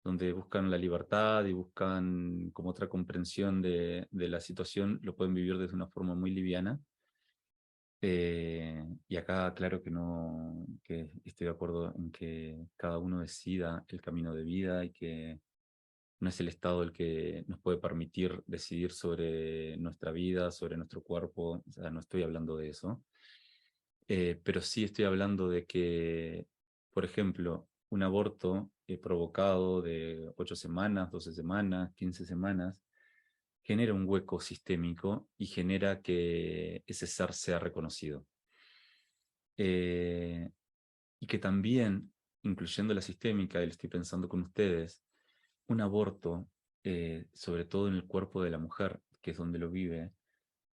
donde buscan la libertad y buscan como otra comprensión de la situación, lo pueden vivir desde una forma muy liviana. Y acá, claro que no, que estoy de acuerdo en que cada uno decida el camino de vida y que no es el Estado el que nos puede permitir decidir sobre nuestra vida, sobre nuestro cuerpo. O sea, no estoy hablando de eso. Pero sí estoy hablando de que, por ejemplo, un aborto provocado de 8 semanas, 12 semanas, 15 semanas, genera un hueco sistémico y genera que ese ser sea reconocido. Eh, y que también, incluyendo la sistémica, y lo estoy pensando con ustedes, un aborto, sobre todo en el cuerpo de la mujer, que es donde lo vive,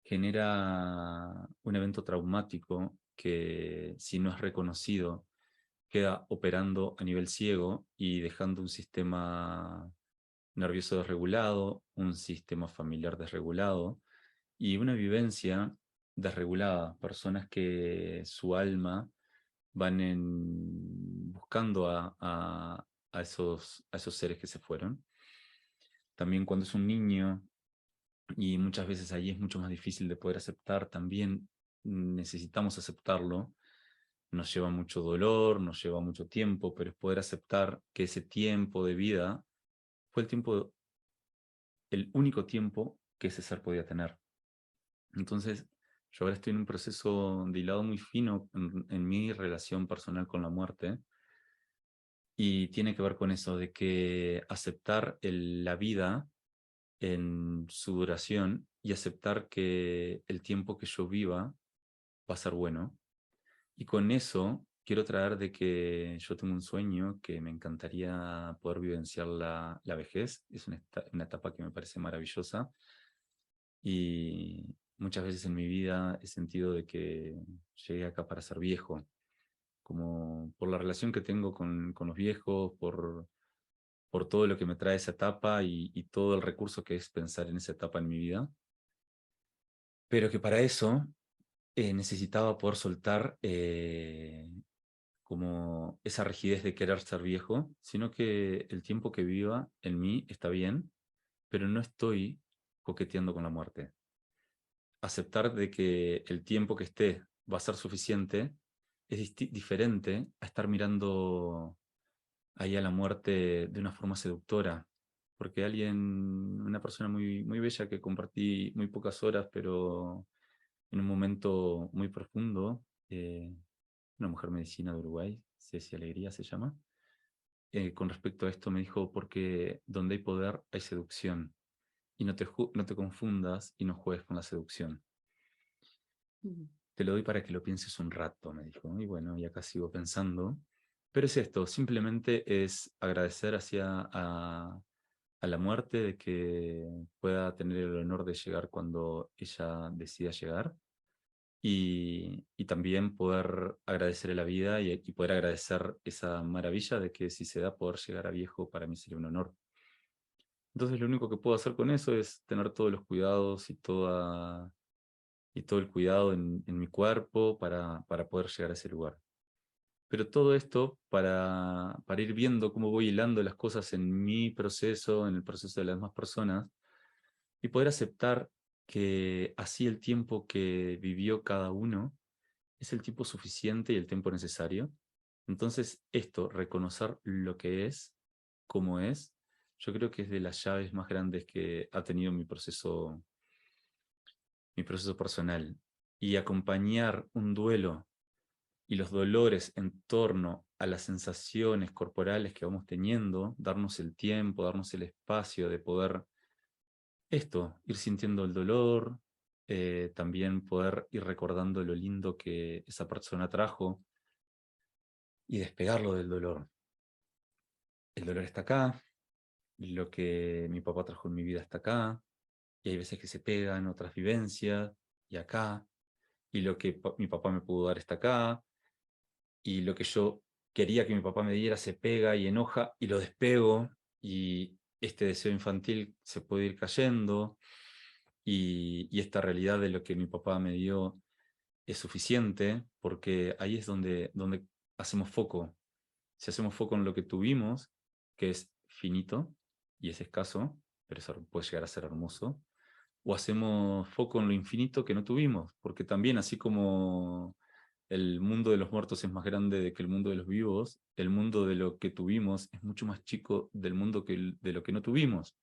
genera un evento traumático que, si no es reconocido, queda operando a nivel ciego y dejando un sistema nervioso desregulado, un sistema familiar desregulado y una vivencia desregulada. Personas que su alma buscando a esos seres que se fueron. También cuando es un niño, y muchas veces ahí es mucho más difícil de poder aceptar, también necesitamos aceptarlo, nos lleva mucho dolor, nos lleva mucho tiempo, pero es poder aceptar que ese tiempo de vida fue el único tiempo que ese ser podía tener. Entonces, yo ahora estoy en un proceso de hilado muy fino en mi relación personal con la muerte, y tiene que ver con eso, de que aceptar la vida en su duración y aceptar que el tiempo que yo viva va a ser bueno. Y con eso quiero traer de que yo tengo un sueño que me encantaría poder vivenciar la vejez. Es una etapa que me parece maravillosa, y muchas veces en mi vida he sentido de que llegué acá para ser viejo, como por la relación que tengo con los viejos, por todo lo que me trae esa etapa y todo el recurso que es pensar en esa etapa en mi vida. Pero que para eso necesitaba poder soltar como esa rigidez de querer ser viejo, sino que el tiempo que viva en mí está bien, pero no estoy coqueteando con la muerte. Aceptar de que el tiempo que esté va a ser suficiente es diferente a estar mirando ahí a la muerte de una forma seductora. Porque una persona muy, muy bella que compartí muy pocas horas, pero en un momento muy profundo, una mujer medicina de Uruguay, Ceci Alegría se llama, con respecto a esto me dijo, porque donde hay poder hay seducción, y no te confundas y no juegues con la seducción. Ujú. Te lo doy para que lo pienses un rato, me dijo. Y bueno, y acá sigo pensando. Pero es esto, simplemente es agradecer a la muerte de que pueda tener el honor de llegar cuando ella decida llegar. Y también poder agradecer la vida y poder agradecer esa maravilla de que si se da poder llegar a viejo, para mí sería un honor. Entonces lo único que puedo hacer con eso es tener todos los cuidados y todo el cuidado en mi cuerpo para poder llegar a ese lugar. Pero todo esto para ir viendo cómo voy hilando las cosas en mi proceso, en el proceso de las demás personas, y poder aceptar que así el tiempo que vivió cada uno es el tiempo suficiente y el tiempo necesario. Entonces, esto, reconocer lo que es, cómo es, yo creo que es de las llaves más grandes que ha tenido mi proceso personal. Y acompañar un duelo y los dolores en torno a las sensaciones corporales que vamos teniendo, darnos el tiempo, darnos el espacio de poder ir sintiendo el dolor, también poder ir recordando lo lindo que esa persona trajo y despegarlo del dolor. El dolor está acá, lo que mi papá trajo en mi vida está acá, y hay veces que se pegan otras vivencias, y acá, y lo que mi papá me pudo dar está acá, y lo que yo quería que mi papá me diera se pega y enoja, y lo despego, y este deseo infantil se puede ir cayendo, y esta realidad de lo que mi papá me dio es suficiente, porque ahí es donde hacemos foco. Si hacemos foco en lo que tuvimos, que es finito y es escaso, pero eso puede llegar a ser hermoso, o hacemos foco en lo infinito que no tuvimos, porque también así como el mundo de los muertos es más grande que el mundo de los vivos, el mundo de lo que tuvimos es mucho más chico del mundo de lo que no tuvimos.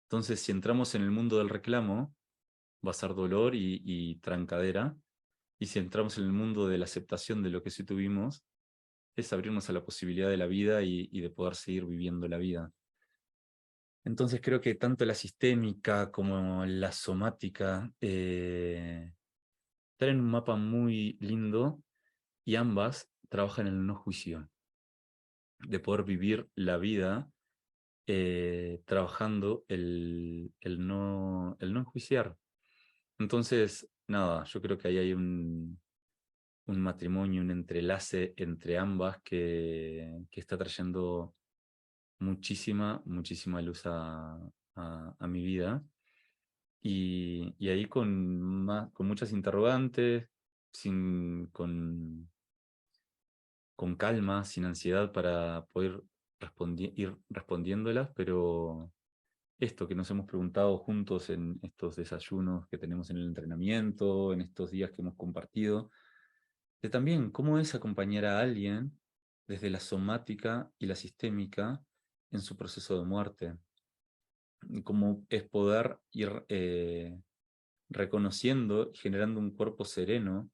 Entonces, si entramos en el mundo del reclamo, va a ser dolor y trancadera, y si entramos en el mundo de la aceptación de lo que sí tuvimos, es abrirnos a la posibilidad de la vida y de poder seguir viviendo la vida. Entonces creo que tanto la sistémica como la somática traen un mapa muy lindo, y ambas trabajan en el no juicio, de poder vivir la vida trabajando el no enjuiciar. Entonces, nada, yo creo que ahí hay un matrimonio, un entrelace entre ambas que está trayendo muchísima, muchísima luz a mi vida. Y ahí con muchas interrogantes, con calma, sin ansiedad para poder ir respondiéndolas, pero esto que nos hemos preguntado juntos en estos desayunos que tenemos en el entrenamiento, en estos días que hemos compartido, de también cómo es acompañar a alguien desde la somática y la sistémica en su proceso de muerte. cómo es poder ir reconociendo y generando un cuerpo sereno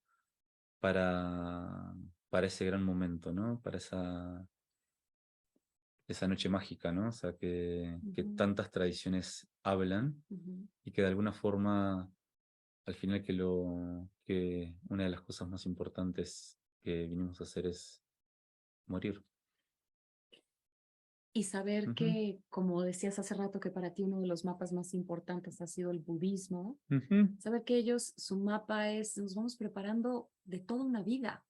para, para ese gran momento, ¿no? Para esa noche mágica, ¿no? O sea, que Ujú, tantas tradiciones hablan ujú. y que de alguna forma, al final, que una de las cosas más importantes que vinimos a hacer es morir. Y saber Ujú, que, como decías hace rato, que para ti uno de los mapas más importantes ha sido el budismo, ujú, saber que ellos, su mapa es, nos vamos preparando de toda una vida.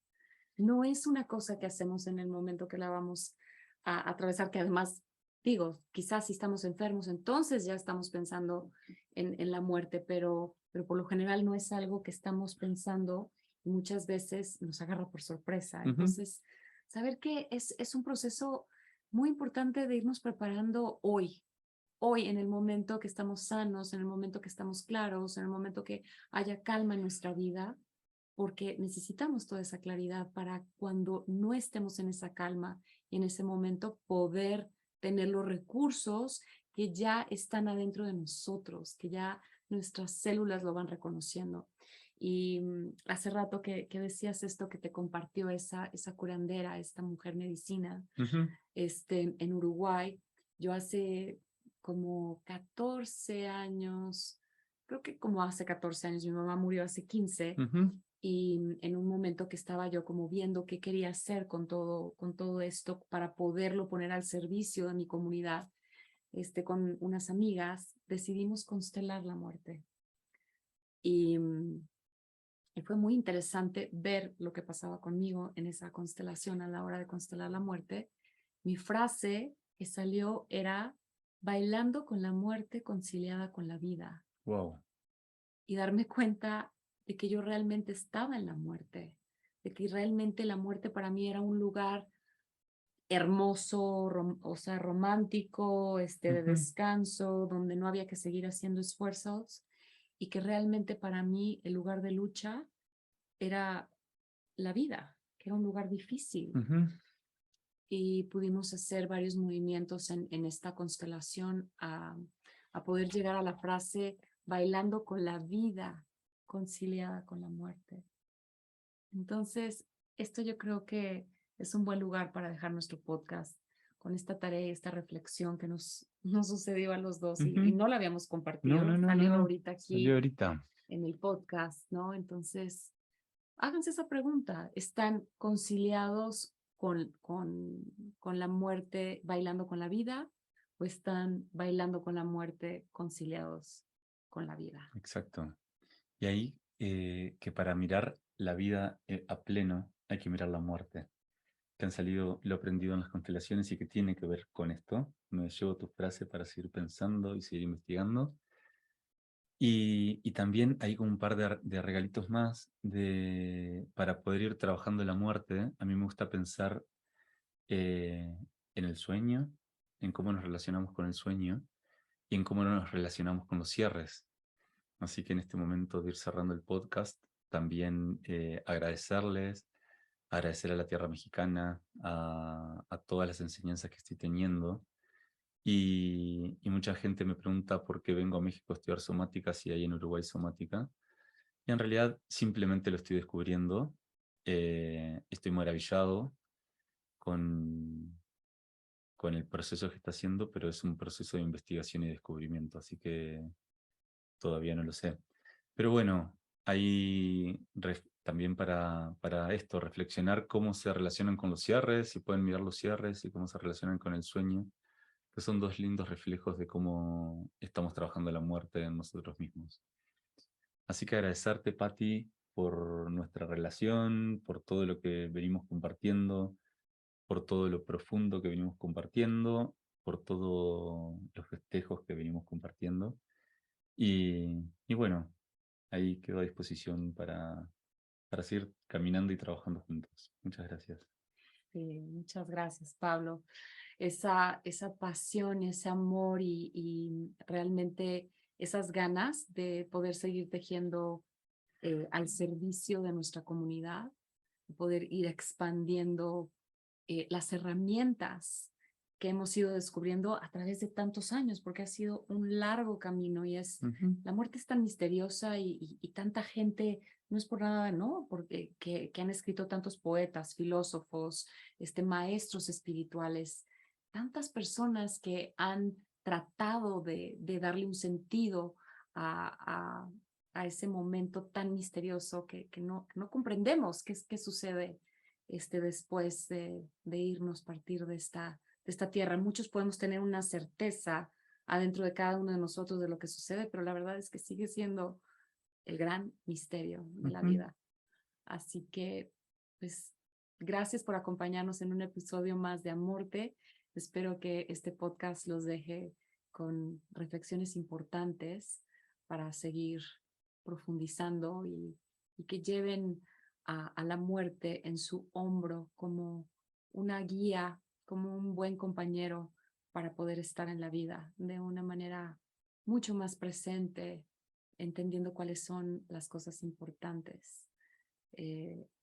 No es una cosa que hacemos en el momento que la vamos a atravesar, que además, digo, quizás si estamos enfermos, entonces ya estamos pensando en la muerte, pero por lo general no es algo que estamos pensando y muchas veces nos agarra por sorpresa. ujú, Entonces, saber que es un proceso muy importante de irnos preparando hoy, en el momento que estamos sanos, en el momento que estamos claros, en el momento que haya calma en nuestra vida, porque necesitamos toda esa claridad para cuando no estemos en esa calma y en ese momento poder tener los recursos que ya están adentro de nosotros, que ya nuestras células lo van reconociendo. Y hace rato que decías esto que te compartió esa curandera, esta mujer medicina, ujú, en Uruguay, yo hace como 14 años, creo que como hace 14 años, mi mamá murió hace 15 ujú. y en un momento que estaba yo como viendo qué quería hacer con todo esto para poderlo poner al servicio de mi comunidad, con unas amigas, decidimos constelar la muerte. Y, y fue muy interesante ver lo que pasaba conmigo en esa constelación a la hora de constelar la muerte. Mi frase que salió era bailando con la muerte conciliada con la vida Wow. y darme cuenta de que yo realmente estaba en la muerte, de que realmente la muerte para mí era un lugar hermoso, o sea, romántico, de Ujú, descanso, donde no había que seguir haciendo esfuerzos y que realmente para mí el lugar de lucha era la vida, que era un lugar difícil. ujú. Y pudimos hacer varios movimientos en esta constelación a poder llegar a la frase bailando con la vida, conciliada con la muerte. Entonces, esto yo creo que es un buen lugar para dejar nuestro podcast con esta tarea y esta reflexión que nos sucedió a los dos y Ujú. no la habíamos No, compartido, no, no, no, salió no. ahorita Salió aquí ahorita. en el podcast, ¿no? Entonces, háganse esa pregunta. ¿Están conciliados con la muerte bailando con la vida o están bailando con la muerte conciliados con la vida? Exacto. Y ahí que para mirar la vida a pleno hay que mirar la muerte. Que han salido lo aprendido en las constelaciones y que tiene que ver con esto. Me llevo tu frase para seguir pensando y seguir investigando. Y también hay como un par de regalitos más para poder ir trabajando la muerte. A mí me gusta pensar eh, en el sueño, en cómo nos relacionamos con el sueño y en cómo no nos relacionamos con los cierres. Así que en este momento de ir cerrando el podcast, también agradecer a la tierra mexicana, a todas las enseñanzas que estoy teniendo. Y mucha gente me pregunta por qué vengo a México a estudiar somática si hay en Uruguay somática. Y en realidad simplemente lo estoy descubriendo. Estoy maravillado con, con el proceso que está haciendo, pero es un proceso de investigación y descubrimiento, así que todavía no lo sé. Pero bueno, hay también para esto, reflexionar cómo se relacionan con los cierres, si pueden mirar los cierres y cómo se relacionan con el sueño, que son dos lindos reflejos de cómo estamos trabajando la muerte en nosotros mismos. Así que agradecerte, Patti, por nuestra relación, por todo lo que venimos compartiendo, por todo lo profundo que venimos compartiendo, por todos los festejos que venimos compartiendo. Y bueno, ahí quedo a disposición para seguir caminando y trabajando juntos. Muchas gracias. Sí, muchas gracias, Pablo. Esa pasión, ese amor y realmente esas ganas de poder seguir tejiendo al servicio de nuestra comunidad, poder ir expandiendo las herramientas que hemos ido descubriendo a través de tantos años, porque ha sido un largo camino y la muerte es tan misteriosa y tanta gente, no es por nada, ¿no? Porque que han escrito tantos poetas, filósofos, maestros espirituales, tantas personas que han tratado de darle un sentido a, a ese momento tan misterioso que no comprendemos qué sucede después de irnos, partir de esta tierra. Muchos podemos tener una certeza adentro de cada uno de nosotros de lo que sucede, pero la verdad es que sigue siendo el gran misterio de la vida. Así que, pues, gracias por acompañarnos en un episodio más de Amorte. Espero que este podcast los deje con reflexiones importantes para seguir profundizando y que lleven a la muerte en su hombro como una guía, como un buen compañero para poder estar en la vida de una manera mucho más presente, entendiendo cuáles son las cosas importantes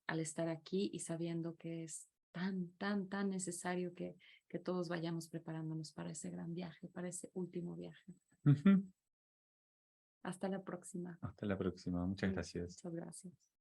al estar aquí y sabiendo que es tan necesario que todos vayamos preparándonos para ese gran viaje, para ese último viaje. Hasta la próxima. Hasta la próxima. Muchas gracias. Muchas gracias.